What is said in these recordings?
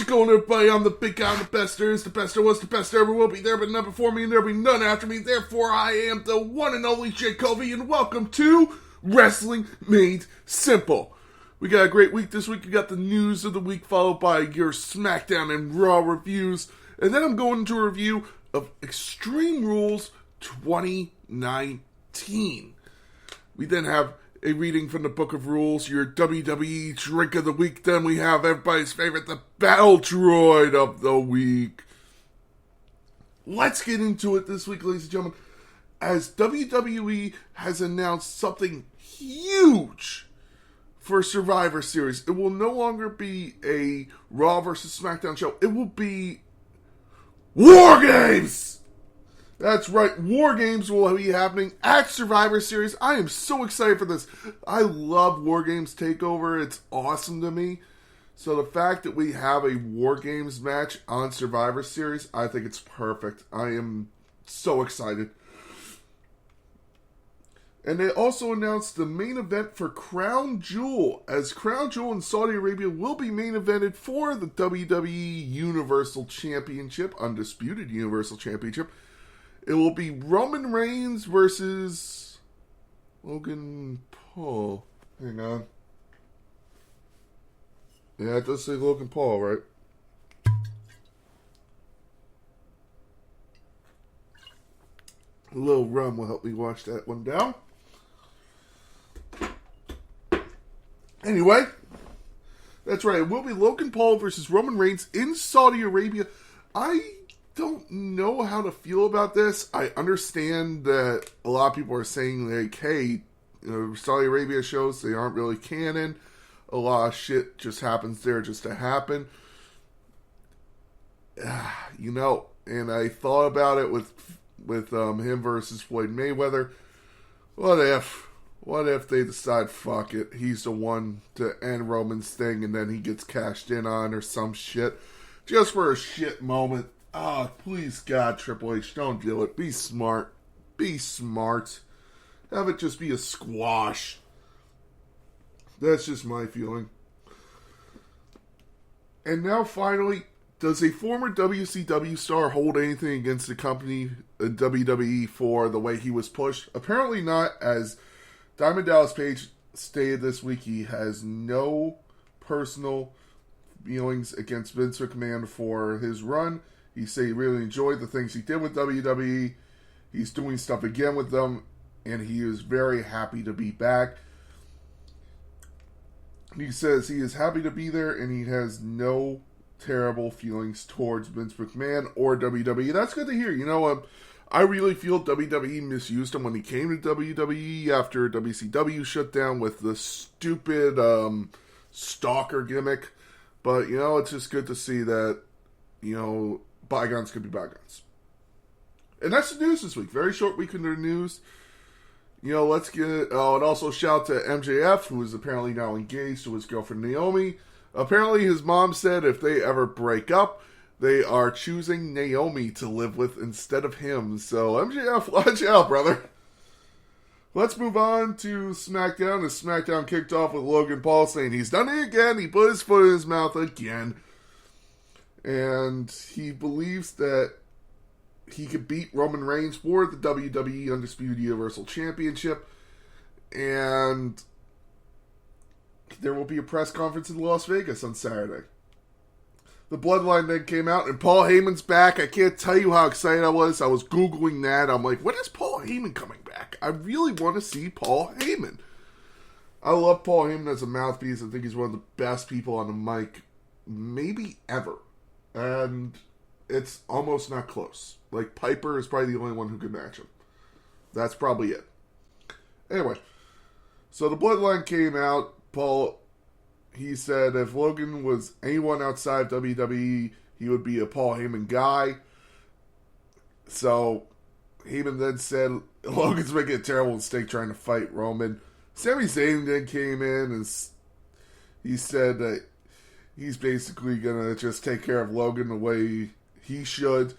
going, everybody? I'm the big guy, the best there is, the best there was, the best there ever will be. There be none before me, and there be none after me. Therefore, I am the one and only Jake Covey, and welcome to Wrestling Made Simple. We got a great week this week. We got the news of the week, followed by your SmackDown and Raw reviews. And then I'm going to a review of Extreme Rules 2019. We then have a reading from the Book of Rules, your WWE Drink of the Week. Then we have everybody's favorite, the Battle Droid of the Week. Let's get into it this week, ladies and gentlemen, as WWE has announced something huge for Survivor Series. It will no longer be a Raw vs. SmackDown show. It will be War Games! That's right, War Games will be happening at Survivor Series. I am so excited for this. I love War Games TakeOver. It's awesome to me. So the fact that we have a War Games match on Survivor Series, I think it's perfect. I am so excited. And they also announced the main event for Crown Jewel, as Crown Jewel in Saudi Arabia will be main evented for the WWE Universal Championship, Undisputed Universal Championship. It will be Roman Reigns versus Logan Paul. Hang on. Yeah, it does say Logan Paul, right? A little rum will help me wash that one down. Anyway, that's right. It will be Logan Paul versus Roman Reigns in Saudi Arabia. I don't know how to feel about this. I understand that a lot of people are saying, like, hey, Saudi Arabia shows, they aren't really canon. A lot of shit just happens there just to happen. And I thought about it with him versus Floyd Mayweather. What if they decide, fuck it, he's the one to end Roman's thing and then he gets cashed in on or some shit. Just for a shit moment. Ah, please God, Triple H, don't do it. Be smart. Be smart. Have it just be a squash. That's just my feeling. And now finally, does a former WCW star hold anything against the company, WWE, for the way he was pushed? Apparently not, as Diamond Dallas Page stated this week he has no personal feelings against Vince McMahon for his run. He said he really enjoyed the things he did with WWE. He's doing stuff again with them, and he is very happy to be back. He says he is happy to be there, and he has no terrible feelings towards Vince McMahon or WWE. That's good to hear. I really feel WWE misused him when he came to WWE after WCW shut down with the stupid stalker gimmick. But, it's just good to see that, bygones could be bygones. And that's the news this week. Very short week in the news. Let's get it. Oh, and also shout out to MJF, who is apparently now engaged to his girlfriend Naomi. Apparently his mom said if they ever break up, they are choosing Naomi to live with instead of him. So MJF, watch out, brother. Let's move on to SmackDown. As SmackDown kicked off with Logan Paul saying he's done it again. He put his foot in his mouth again. And he believes that he could beat Roman Reigns for the WWE Undisputed Universal Championship. And there will be a press conference in Las Vegas on Saturday. The Bloodline then came out, and Paul Heyman's back. I can't tell you how excited I was. I was Googling that. I'm like, when is Paul Heyman coming back? I really want to see Paul Heyman. I love Paul Heyman as a mouthpiece. I think he's one of the best people on the mic, maybe ever. And it's almost not close. Like, Piper is probably the only one who could match him. That's probably it. Anyway, so the Bloodline came out. Paul, he said if Logan was anyone outside WWE, he would be a Paul Heyman guy. So, Heyman then said Logan's making a terrible mistake trying to fight Roman. Sami Zayn then came in and he said that he's basically going to just take care of Logan the way he should.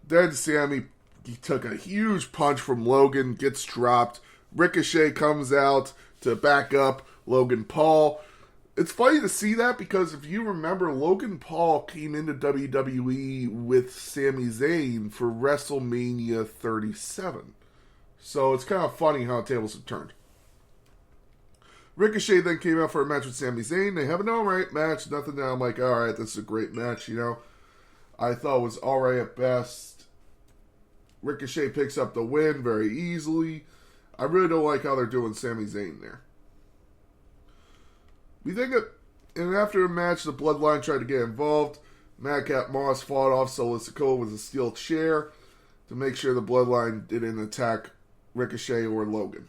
Then Sami, he took a huge punch from Logan, gets dropped. Ricochet comes out to back up Logan Paul. It's funny to see that because if you remember, Logan Paul came into WWE with Sami Zayn for WrestleMania 37. So it's kind of funny how tables have turned. Ricochet then came out for a match with Sami Zayn. They have an alright match. Nothing that I'm like, alright, this is a great match, you know. I thought it was alright at best. Ricochet picks up the win very easily. I really don't like how they're doing Sami Zayn there. We think that, and after a match, the Bloodline tried to get involved. Madcap Moss fought off Solo Sikoa with a steel chair to make sure the Bloodline didn't attack Ricochet or Logan.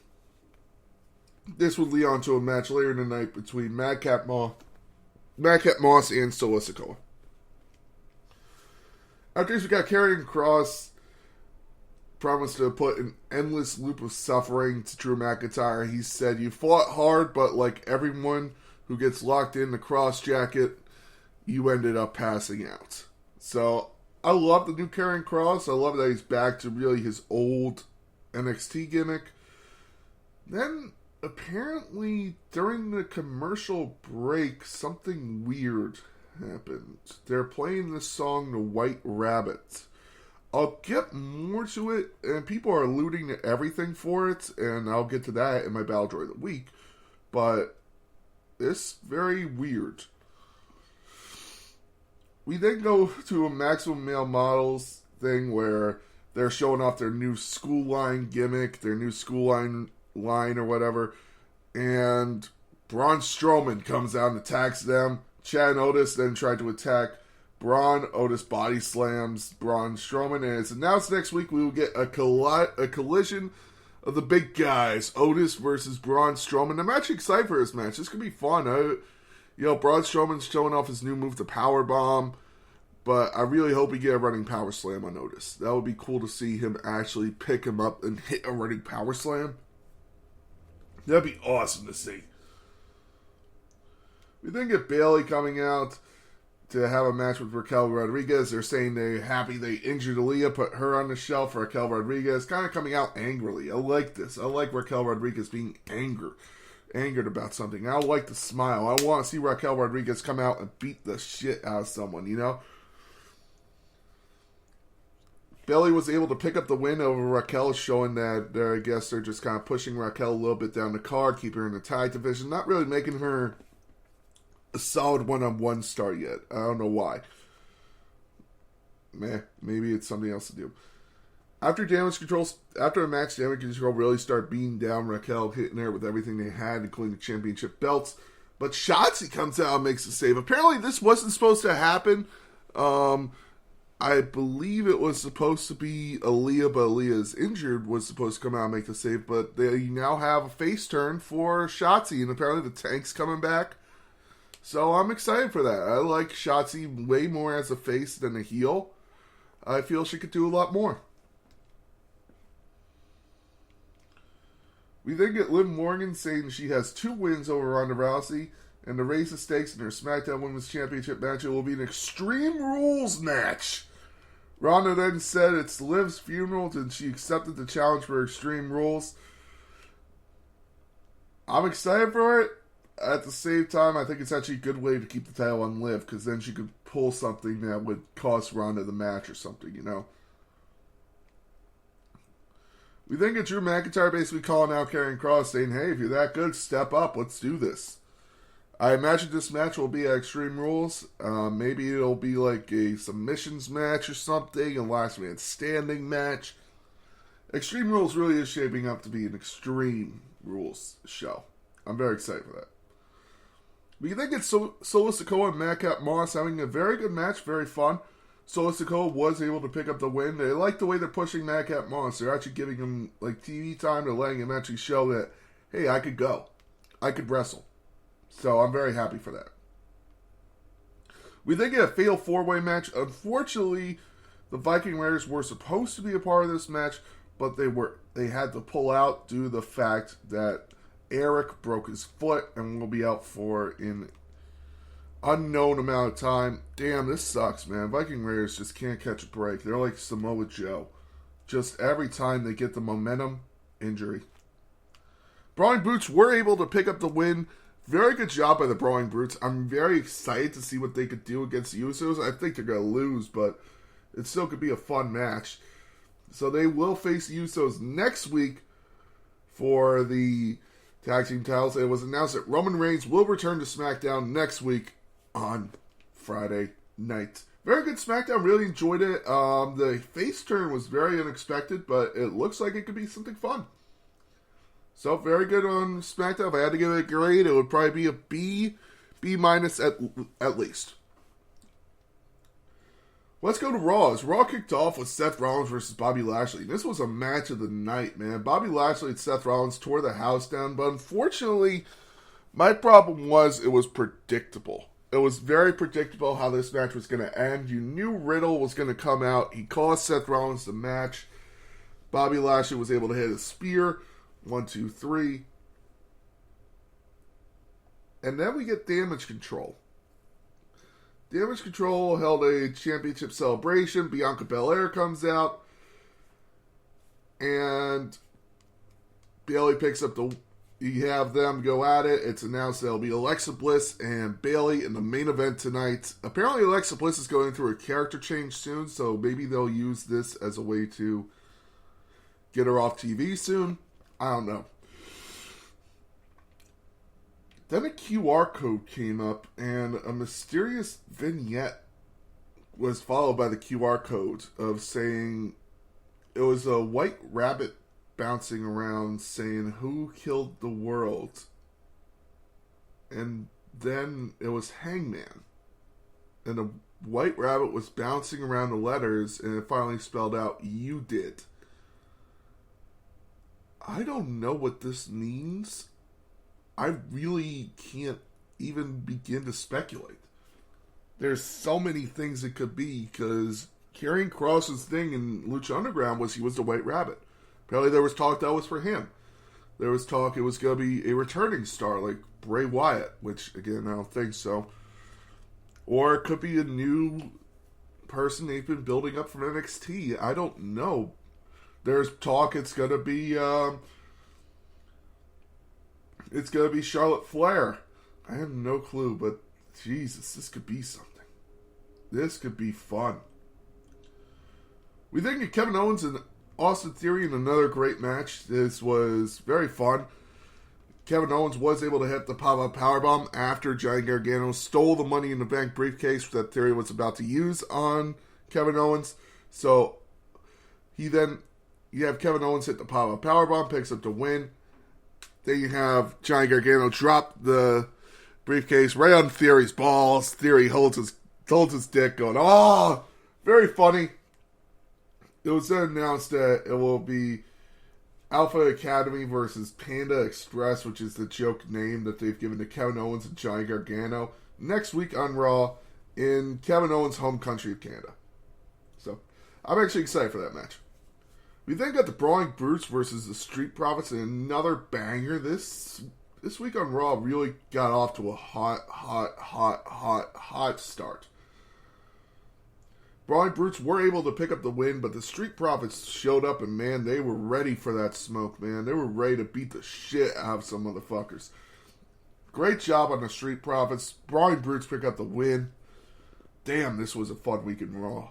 This would lead on to a match later in the night between Madcap Moss and Solo Sikoa. After this, we got Karrion Kross promised to put an endless loop of suffering to Drew McIntyre. He said, "You fought hard, but like everyone who gets locked in the Cross jacket, you ended up passing out." So I love the new Karrion Kross. I love that he's back to really his old NXT gimmick. Then apparently during the commercial break, something weird happened. They're playing this song, The White Rabbit. I'll get more to it, and people are alluding to everything for it, and I'll get to that in my Battle Droid of the Week. But it's very weird. We then go to a Maximum Male Models thing where they're showing off their new school line gimmick, their new school line or whatever, and Braun Strowman comes out and attacks them. Chad and Otis then try to attack Braun. Otis body slams Braun Strowman, and it's announced next week we will get a collision of the big guys, Otis versus Braun Strowman. I'm actually excited for this match. This could be fun. Braun Strowman's showing off his new move, the Power Bomb, but I really hope we get a running Power Slam on Otis. That would be cool to see him actually pick him up and hit a running Power Slam. That'd be awesome to see. We then get Bayley coming out to have a match with Raquel Rodriguez. They're saying they're happy they injured Aaliyah, put her on the shelf for Raquel Rodriguez. Kind of coming out angrily. I like this. I like Raquel Rodriguez being angered about something. I like the smile. I want to see Raquel Rodriguez come out and beat the shit out of someone, you know? Bayley was able to pick up the win over Raquel, showing that I guess they're just kind of pushing Raquel a little bit down the card, keeping her in the tag division, not really making her a solid one-on-one star yet. I don't know why. Maybe it's something else to do. After a match, Damage Control really start beating down Raquel, hitting her with everything they had, including the championship belts. But Shotzi comes out and makes a save. Apparently, this wasn't supposed to happen. I believe it was supposed to be Aaliyah, but Aaliyah's injured, was supposed to come out and make the save. But they now have a face turn for Shotzi, and apparently the Tank's coming back. So I'm excited for that. I like Shotzi way more as a face than a heel. I feel she could do a lot more. We then get Liv Morgan saying she has 2 wins over Ronda Rousey, and to raise the stakes in her SmackDown Women's Championship match, it will be an Extreme Rules match. Ronda then said it's Liv's funeral, and she accepted the challenge for Extreme Rules. I'm excited for it. At the same time, I think it's actually a good way to keep the title on Liv, because then she could pull something that would cost Ronda the match or something, you know. We then get Drew McIntyre basically calling out Karrion Kross, saying, hey, if you're that good, step up, let's do this. I imagine this match will be at Extreme Rules. Maybe it'll be like a submissions match or something, a last man standing match. Extreme Rules really is shaping up to be an Extreme Rules show. I'm very excited for that. We then get Solo Sikoa and Madcap Moss having a very good match, very fun. Solo Sikoa was able to pick up the win. They like the way they're pushing Madcap Moss. They're actually giving him like TV time. They're letting him actually show that, hey, I could go. I could wrestle. So I'm very happy for that. We then get a fatal 4-way match. Unfortunately, the Viking Raiders were supposed to be a part of this match, but they had to pull out due to the fact that Eric broke his foot and will be out for an unknown amount of time. Damn, this sucks, man. Viking Raiders just can't catch a break. They're like Samoa Joe. Just every time they get the momentum, injury. Brawling Brutes were able to pick up the win Very good job by the Brawling Brutes. I'm very excited to see what they could do against the Usos. I think they're going to lose, but it still could be a fun match. So they will face the Usos next week for the tag team titles. It was announced that Roman Reigns will return to SmackDown next week on Friday night. Very good SmackDown. Really enjoyed it. The face turn was very unexpected, but it looks like it could be something fun. So, very good on SmackDown. If I had to give it a grade, it would probably be a B minus at least. Let's go to Raw. As Raw kicked off with Seth Rollins versus Bobby Lashley. This was a match of the night, man. Bobby Lashley and Seth Rollins tore the house down, but unfortunately, my problem was it was predictable. It was very predictable how this match was going to end. You knew Riddle was going to come out. He cost Seth Rollins the match. Bobby Lashley was able to hit a spear. 1, 2, 3. And then we get Damage Control. Damage Control held a championship celebration. Bianca Belair comes out. And Bayley picks up the... You have them go at it. It's announced that it'll be Alexa Bliss and Bayley in the main event tonight. Apparently Alexa Bliss is going through a character change soon, so maybe they'll use this as a way to get her off TV soon. I don't know. Then a QR code came up, and a mysterious vignette was followed by the QR code of saying it was a white rabbit bouncing around saying, "Who killed the world?" And then it was Hangman. And the white rabbit was bouncing around the letters, and it finally spelled out, "You did." I don't know what this means. I really can't even begin to speculate. There's so many things it could be, because Karrion Kross's thing in Lucha Underground was he was the White Rabbit. Apparently there was talk that was for him. There was talk it was going to be a returning star like Bray Wyatt, which, again, I don't think so. Or it could be a new person they've been building up from NXT. I don't know. There's talk it's going to be Charlotte Flair. I have no clue, but Jesus, this could be something. This could be fun. We think of Kevin Owens and Austin Theory in another great match. This was very fun. Kevin Owens was able to hit the pop-up powerbomb after Johnny Gargano stole the Money in the Bank briefcase that Theory was about to use on Kevin Owens. So you have Kevin Owens hit the pop-up powerbomb, picks up the win. Then you have Johnny Gargano drop the briefcase right on Theory's balls. Theory holds his dick going, "Oh!" Very funny. It was then announced that it will be Alpha Academy versus Panda Express, which is the joke name that they've given to Kevin Owens and Johnny Gargano, next week on Raw in Kevin Owens' home country of Canada. So, I'm actually excited for that match. We then got the Brawling Brutes versus the Street Profits, and another banger. This week on Raw really got off to a hot start. Brawling Brutes were able to pick up the win, but the Street Profits showed up, and man, they were ready for that smoke, man. They were ready to beat the shit out of some motherfuckers. Great job on the Street Profits. Brawling Brutes pick up the win. Damn, this was a fun week in Raw.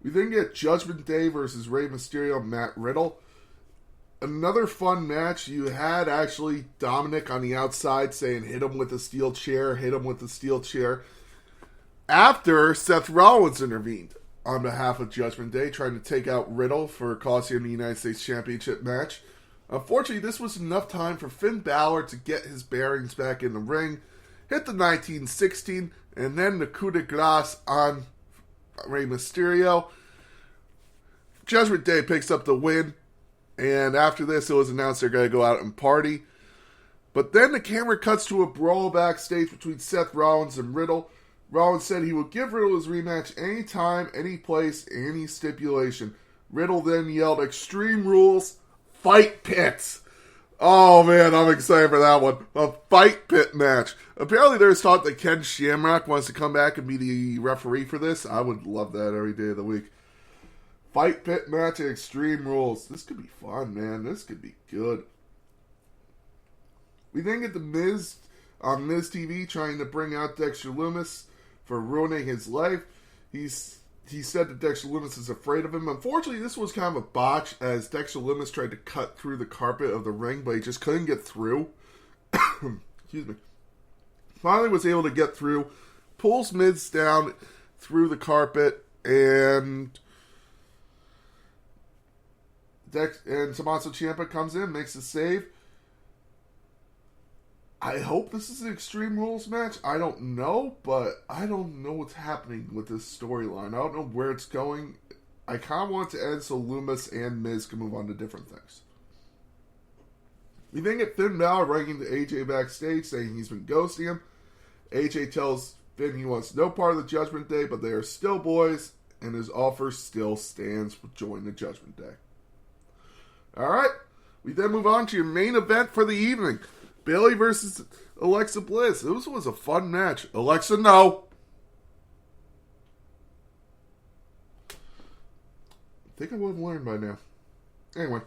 We then get Judgment Day versus Rey Mysterio and Matt Riddle. Another fun match. You had actually Dominic on the outside saying, "Hit him with a steel chair, hit him with a steel chair." After Seth Rollins intervened on behalf of Judgment Day, trying to take out Riddle for costing him the United States Championship match. Unfortunately, this was enough time for Finn Balor to get his bearings back in the ring, hit the 1916, and then the coup de grace on Rey Mysterio. Judgment Day picks up the win, and after this, it was announced they're going to go out and party. But then the camera cuts to a brawl backstage between Seth Rollins and Riddle. Rollins said he would give Riddle his rematch anytime, any place, any stipulation. Riddle then yelled, "Extreme Rules, Fight Pits." Oh man, I'm excited for that one. A fight pit match. Apparently there's talk that Ken Shamrock wants to come back and be the referee for this. I would love that every day of the week. Fight pit match and Extreme Rules. This could be fun, man. This could be good. We then get The Miz on Miz TV trying to bring out Dexter Lumis for ruining his life. He said that Dexter Lumis is afraid of him. Unfortunately, this was kind of a botch as Dexter Lumis tried to cut through the carpet of the ring, but he just couldn't get through. Excuse me. Finally was able to get through, pulls Miz down through the carpet, and Tommaso Ciampa comes in, makes a save. I hope this is an Extreme Rules match. I don't know, but I don't know what's happening with this storyline. I don't know where it's going. I kind of want it to end so Lumis and Miz can move on to different things. We then get Finn Balor writing to AJ backstage saying he's been ghosting him. AJ tells Finn he wants no part of the Judgment Day, but they are still boys, and his offer still stands for join the Judgment Day. Alright, we then move on to your main event for the evening. Bayley versus Alexa Bliss. This was a fun match. Alexa, no. I think I would have learned by now. Anyway.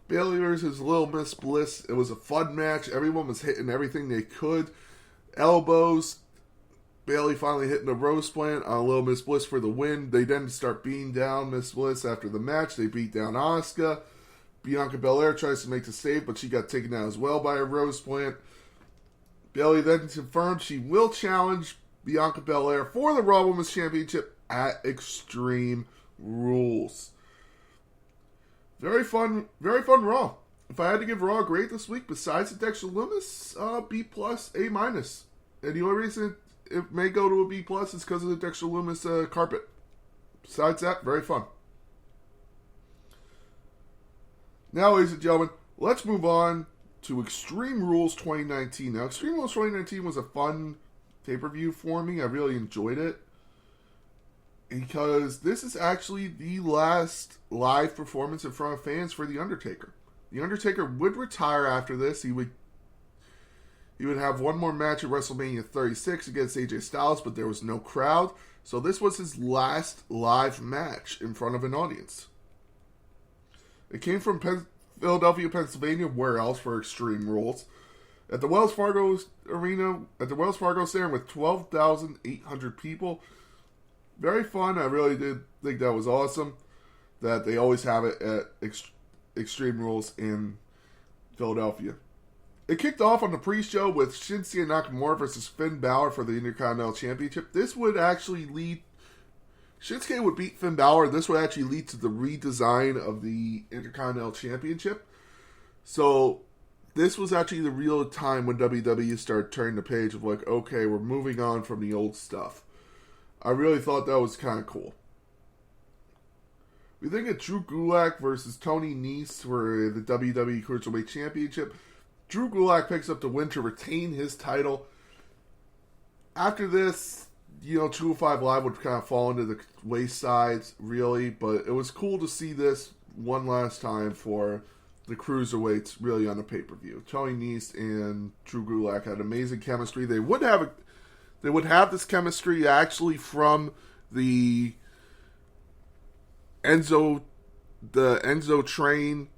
Bayley versus Little Miss Bliss. It was a fun match. Everyone was hitting everything they could. Elbows. Bayley finally hitting a rose plant on Little Miss Bliss for the win. They then start beating down Miss Bliss after the match. They beat down Asuka. Bianca Belair tries to make the save, but she got taken down as well by a rose plant. Bayley then confirmed she will challenge Bianca Belair for the Raw Women's Championship at Extreme Rules. Very fun Raw. If I had to give Raw a grade this week, besides the Dexter Lumis, B+, A-. And the only reason it may go to a B+ is because of the Dexter Lumis carpet. Besides that, very fun. Now, ladies and gentlemen, let's move on to Extreme Rules 2019. Now, Extreme Rules 2019 was a fun pay-per-view for me. I really enjoyed it. Because this is actually the last live performance in front of fans for The Undertaker. The Undertaker would retire after this. He would have one more match at WrestleMania 36 against AJ Styles, but there was no crowd. So this was his last live match in front of an audience. It came from Philadelphia, Pennsylvania. Where else for Extreme Rules? At the Wells Fargo Arena, at the Wells Fargo Stadium with 12,800 people. Very fun. I really did think that was awesome. That they always have it at Extreme Rules in Philadelphia. It kicked off on the pre-show with Shinsuke Nakamura versus Finn Balor for the Intercontinental Championship. This would actually lead... Shinsuke would beat Finn Balor. This would actually lead to the redesign of the Intercontinental Championship. So, this was actually the real time when WWE started turning the page of like, okay, we're moving on from the old stuff. I really thought that was kind of cool. We then get Drew Gulak versus Tony Nese for the WWE Cruiserweight Championship. Drew Gulak picks up the win to retain his title. After this, 205 Live would kind of fall into the wayside, really, but it was cool to see this one last time for the Cruiserweights really on the pay-per-view. Tony Nese and Drew Gulak had amazing chemistry. They would have this chemistry actually from the Enzo Train,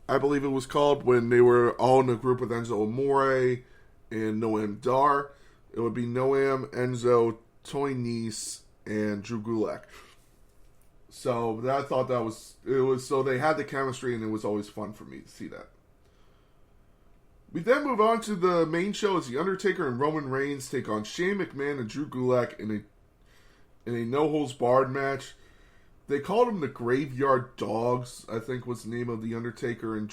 I believe it was called, when they were all in a group with Enzo Amore and Noam Dar. It would be Noam, Enzo, Tony Nese, and Drew Gulak. So I thought so they had the chemistry, and it was always fun for me to see that. We then move on to the main show as The Undertaker and Roman Reigns take on Shane McMahon and Drew Gulak in a no-holds-barred match. They called them the Graveyard Dogs, I think was the name of The Undertaker and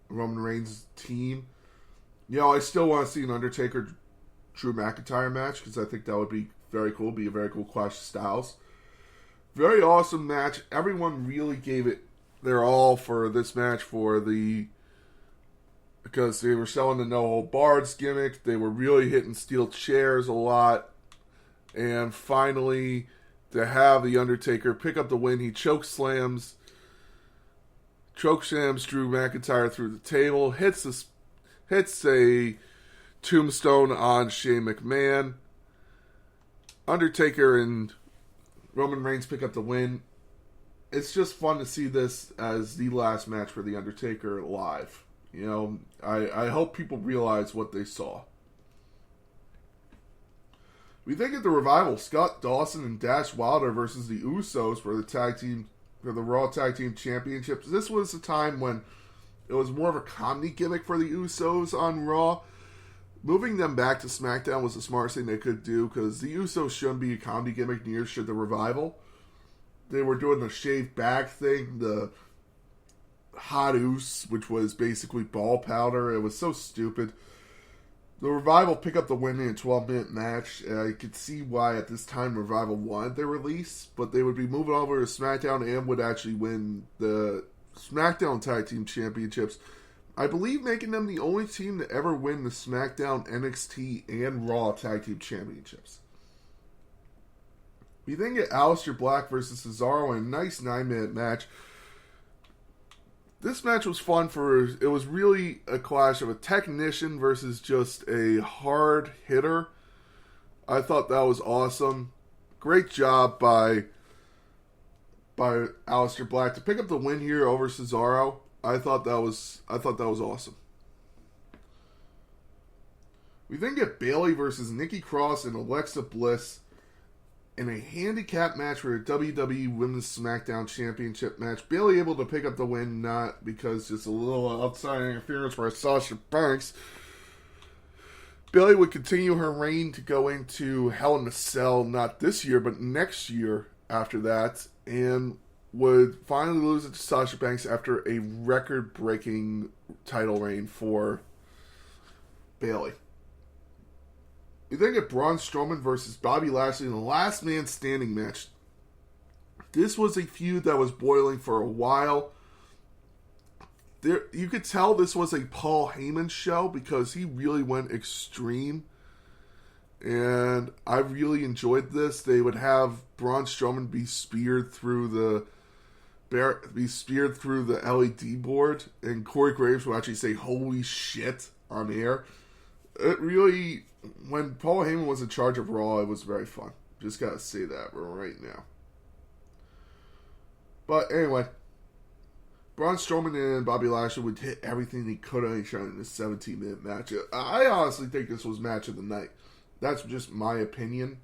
Roman Reigns' team. I still want to see an Undertaker-Drew McIntyre match because I think that would be very cool. Be a very cool Clash of Styles. Very awesome match. Everyone really gave it their all for this match because they were selling the no-hold-barred gimmick. They were really hitting steel chairs a lot. And finally, to have The Undertaker pick up the win, he chokeslams Drew McIntyre through the table, hits a tombstone on Shane McMahon. Undertaker and Roman Reigns pick up the win. It's just fun to see this as the last match for The Undertaker live You know, I hope people realize what they saw. We think of the Revival, Scott Dawson and Dash Wilder versus the Usos for the Raw Tag Team Championships. This was a time when it was more of a comedy gimmick for the Usos on Raw. Moving them back to SmackDown was the smartest thing they could do, because the Usos shouldn't be a comedy gimmick, neither should the Revival. They were doing the shaved back thing, the hot oos, which was basically ball powder. It was so stupid. The Revival pick up the win in a 12-minute match. I could see why at this time Revival wanted their release, but they would be moving over to SmackDown and would actually win the SmackDown Tag Team Championships. I believe making them the only team to ever win the SmackDown, NXT, and Raw Tag Team Championships. We then get Aleister Black versus Cesaro in a nice 9-minute match. This match was fun it was really a clash of a technician versus just a hard hitter. I thought that was awesome. Great job by Aleister Black to pick up the win here over Cesaro. I thought that was awesome. We then get Bayley versus Nikki Cross and Alexa Bliss in a handicap match for a WWE Women's SmackDown Championship match. Bayley able to pick up the win, not because just a little outside interference by Sasha Banks. Bayley would continue her reign to go into Hell in a Cell, not this year, but next year after that, and would finally lose it to Sasha Banks after a record-breaking title reign for Bayley. We then get Braun Strowman versus Bobby Lashley in the last man standing match. This was a feud that was boiling for a while. You could tell this was a Paul Heyman show because he really went extreme. And I really enjoyed this. They would have Braun Strowman be speared through the LED board, and Corey Graves would actually say "Holy shit" on air. It really, when Paul Heyman was in charge of Raw, it was very fun. Just gotta say that right now. But anyway, Braun Strowman and Bobby Lashley would hit everything they could on each other in this 17-minute match. I honestly think this was match of the night. That's just my opinion.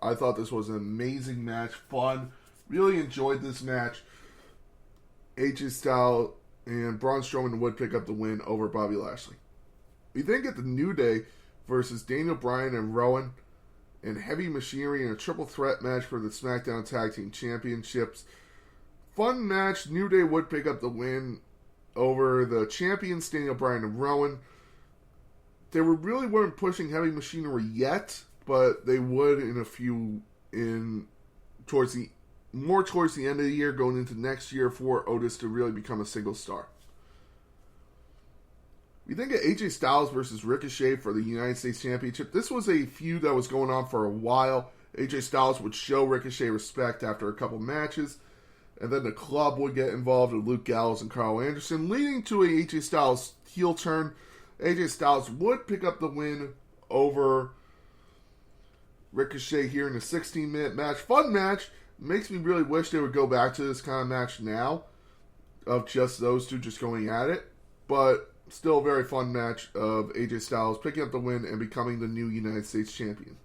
I thought this was an amazing match, fun. Really enjoyed this match. AJ Styles and Braun Strowman would pick up the win over Bobby Lashley. We then get the New Day versus Daniel Bryan and Rowan and Heavy Machinery in a triple threat match for the SmackDown Tag Team Championships. Fun match. New Day would pick up the win over the champions Daniel Bryan and Rowan. They really weren't pushing Heavy Machinery yet, but they would towards the end of the year, going into next year, for Otis to really become a single star. We then get AJ Styles versus Ricochet for the United States Championship. This was a feud that was going on for a while. AJ Styles would show Ricochet respect after a couple matches, and then the club would get involved with Luke Gallows and Carl Anderson, leading to a AJ Styles heel turn. AJ Styles would pick up the win over Ricochet here in a 16-minute match. Fun match. Makes me really wish they would go back to this kind of match now, of just those two just going at it. But still a very fun match of AJ Styles picking up the win and becoming the new United States champion.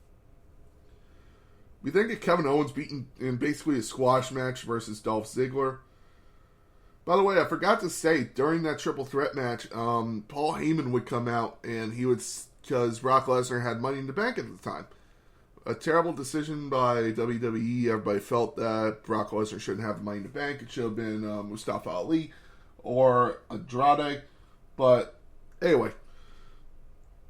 We then get Kevin Owens beaten in basically a squash match versus Dolph Ziggler. By the way, I forgot to say, during that triple threat match, Paul Heyman would come out, and he would, because Brock Lesnar had Money in the Bank at the time. A terrible decision by WWE. Everybody felt that Brock Lesnar shouldn't have Money in the Bank. It should have been Mustafa Ali or Andrade. But anyway,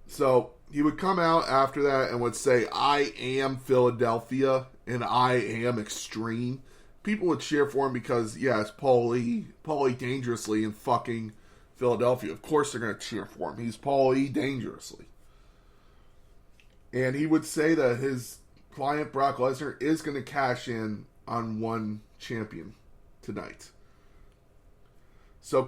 so he would come out after that and would say, "I am Philadelphia and I am extreme." People would cheer for him because, yeah, it's Paulie Dangerously in fucking Philadelphia. Of course they're going to cheer for him. He's Paulie Dangerously. And he would say that his client, Brock Lesnar, is going to cash in on one champion tonight. So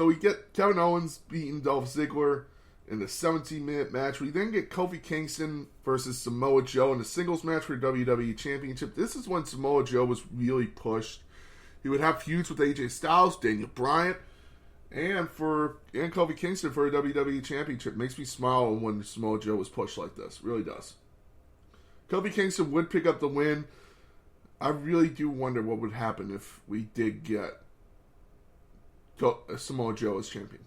we get Kevin Owens beating Dolph Ziggler in the 17-minute match. We then get Kofi Kingston versus Samoa Joe in a singles match for the WWE Championship. This is when Samoa Joe was really pushed. He would have feuds with AJ Styles, Daniel Bryan, And Kofi Kingston for a WWE Championship. Makes me smile when Samoa Joe was pushed like this. Really does. Kofi Kingston would pick up the win. I really do wonder what would happen if we did get Samoa Joe as champion.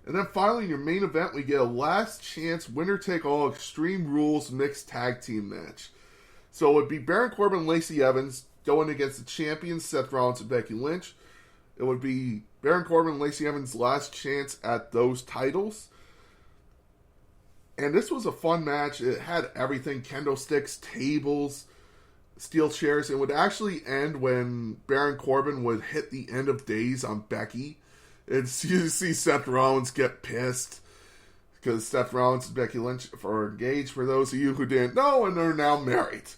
And then finally, in your main event, we get a last chance winner-take-all Extreme Rules mixed tag team match. So it would be Baron Corbin and Lacey Evans going against the champions Seth Rollins and Becky Lynch. It would be Baron Corbin and Lacey Evans' last chance at those titles. And this was a fun match. It had everything: kendo sticks, tables, steel chairs. It would actually end when Baron Corbin would hit the end of days on Becky. And you see Seth Rollins get pissed because Seth Rollins and Becky Lynch are engaged, for those of you who didn't know, and they're now married.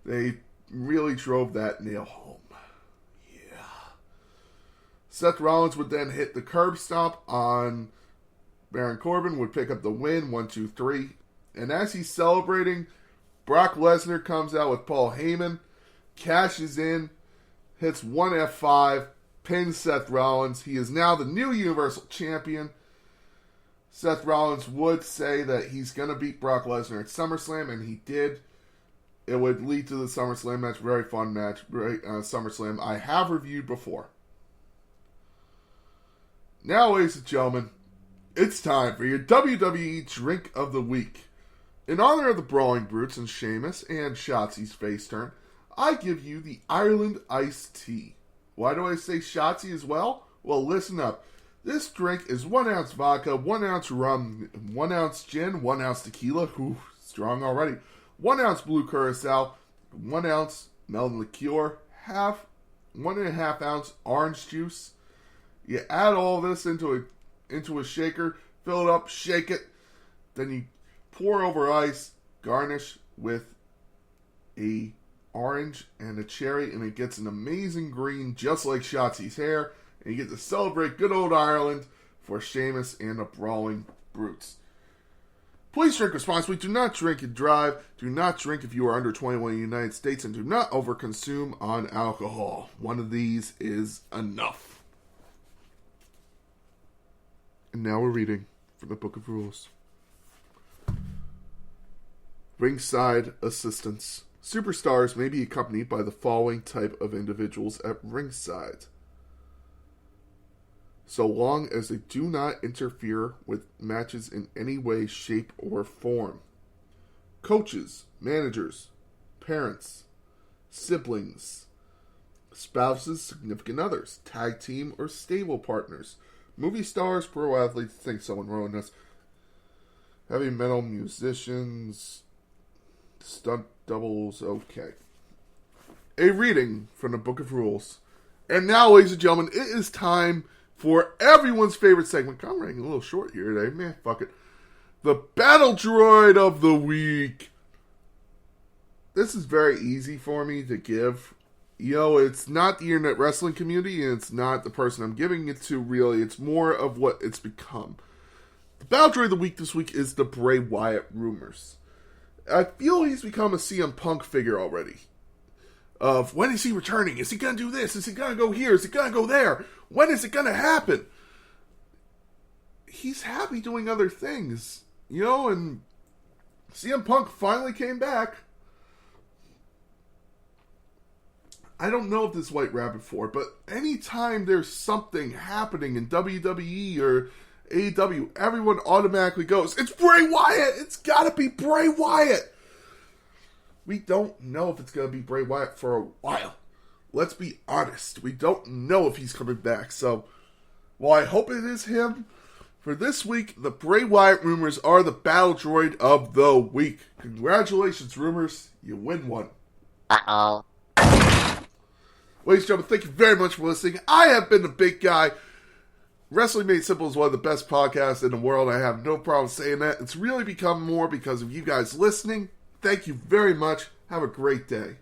They really drove that nail home. Yeah. Seth Rollins would then hit the curb stomp on Baron Corbin, would pick up the win, 1, 2, 3. And as he's celebrating, Brock Lesnar comes out with Paul Heyman, cashes in, hits one F5, pins Seth Rollins. He is now the new Universal Champion. Seth Rollins would say that he's going to beat Brock Lesnar at SummerSlam, and he did. It would lead to the SummerSlam match. Very fun match. Great SummerSlam. I have reviewed before. Now, ladies and gentlemen, it's time for your WWE Drink of the Week. In honor of the Brawling Brutes and Sheamus and Shotzi's face turn, I give you the Ireland Iced Tea. Why do I say Shotzi as well? Well, listen up. This drink is 1 ounce vodka, 1 ounce rum, 1 ounce gin, 1 ounce tequila, ooh, strong already, 1 ounce blue curacao, 1 ounce melon liqueur, 1.5 ounce orange juice. You add all this into a shaker, fill it up, shake it, then you pour over ice, garnish with a orange and a cherry, and it gets an amazing green, just like Shotzi's hair, and you get to celebrate good old Ireland for Sheamus and the Brawling Brutes. Please drink responsibly. Do not drink and drive. Do not drink if you are under 21 in the United States, and do not overconsume on alcohol. One of these is enough. And now we're reading from the Book of Rules. Ringside assistance. Superstars may be accompanied by the following type of individuals at ringside, so long as they do not interfere with matches in any way, shape, or form. Coaches, managers, parents, siblings, spouses, significant others, tag team or stable partners, movie stars, pro athletes, I think someone wrote this, heavy metal musicians, stunt doubles, okay. A reading from the Book of Rules. And now, ladies and gentlemen, it is time for everyone's favorite segment. I'm running a little short here today. Man, fuck it. The Battle Droid of the Week. This is very easy for me to give. You know, it's not the internet wrestling community, and it's not the person I'm giving it to, really. It's more of what it's become. The Battle Droid of the Week this week is the Bray Wyatt rumors. I feel he's become a CM Punk figure already. Of when is he returning? Is he going to do this? Is he going to go here? Is he going to go there? When is it going to happen? He's happy doing other things. You know, and CM Punk finally came back. I don't know if this is White Rabbit for, but anytime there's something happening in WWE or AEW, everyone automatically goes, it's Bray Wyatt! It's gotta be Bray Wyatt! We don't know if it's gonna be Bray Wyatt for a while. Let's be honest. We don't know if he's coming back. So, while I hope it is him, for this week, the Bray Wyatt rumors are the Battle Droid of the Week. Congratulations, rumors. You win one. Uh-oh. Ladies and gentlemen, thank you very much for listening. I have been the Big Guy. Wrestling Made Simple is one of the best podcasts in the world. I have no problem saying that. It's really become more because of you guys listening. Thank you very much. Have a great day.